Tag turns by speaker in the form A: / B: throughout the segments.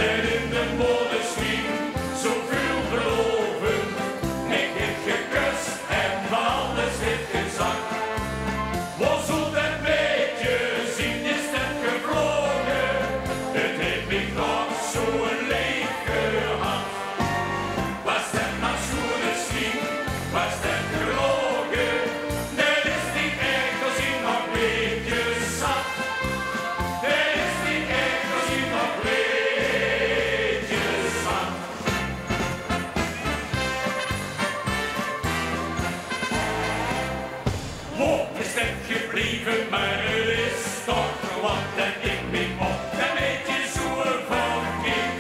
A: En in de modeschijn zoveel beloven. Ik heb gekust en van alles heeft gezakt. Was het een beetje zien is het gevlogen. Het heeft ik nog zo leeg gehad. Was het maar schoeneschijn, was het gelogen. Dat is niet echt als je nog een beetje zat. Dat is niet echt als je nog een beetje zat. Wat is het gebleven, maar het is toch wat dat ik me op een beetje zoer van kind.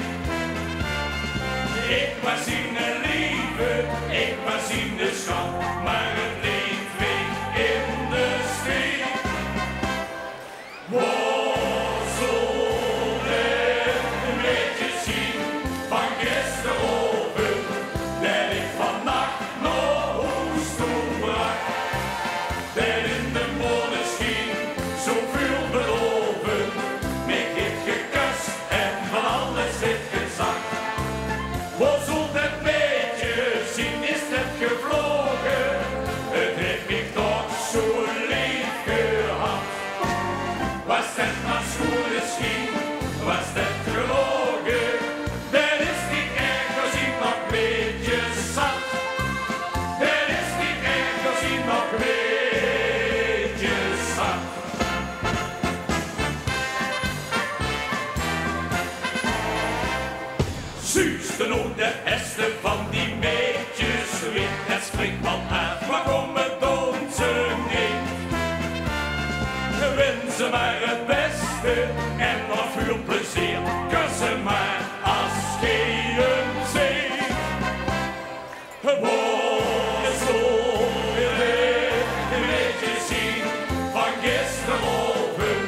A: Ik was in de liefde, ik was in de schat, maar het leeft weer in de street. Was het een beetje zien van gisteroven, dat ik vannacht nog hoest toe bracht. Dat in de modeschijn zoveel beloven. Ik heb gekust en van alles heeft gezakt. Was het een beetje zien is het gevlogen. Het heeft me toch zo lief gehad. Was het maar schoeneschijn, was het gelogen. Dat is niet echt als ik nog een beetje zat. Dat is niet echt als ik nog een beetje zat. Suus, de nood, de beste van die meisjes, wit het springt van uit, maar kom het doen ze niet. Wens ze maar het beste en nog veel plezier, kus ze maar als geen zee. Was een beetje zien van gisteroven,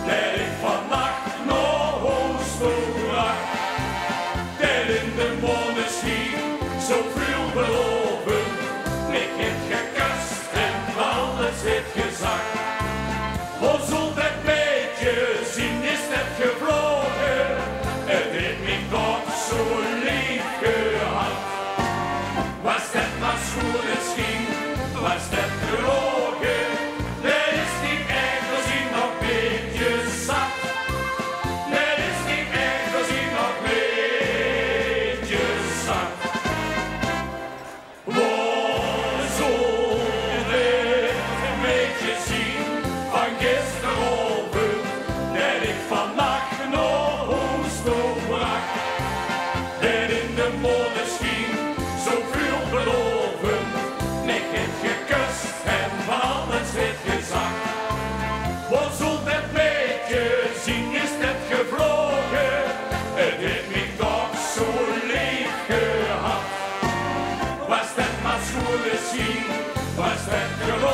A: dat ik vannacht nog hoest toe bracht. Dat in de modeschijn zoveel beloven. Ik heb gekust en alles heeft gezakt. Was het een beetje zien is het gevlogen. Het heeft me toch zo lief gehad. Was het maar schoeneschijn, was het gelogen. Dat is niet echt als je nog een beetje zat. Dat is niet echt als je nog een beetje zat. Was het een beetje zien van gisteroven, dat ik vannacht nog hoest toe bracht. Dat in de modeschijn zoveel beloven. Ik heb gekust en van alles heeft gezakt. Was het een beetje zien is het gevlogen. Het heeft me toch zo lief gehad. Was het maar schoeneschijn, was het gelogen.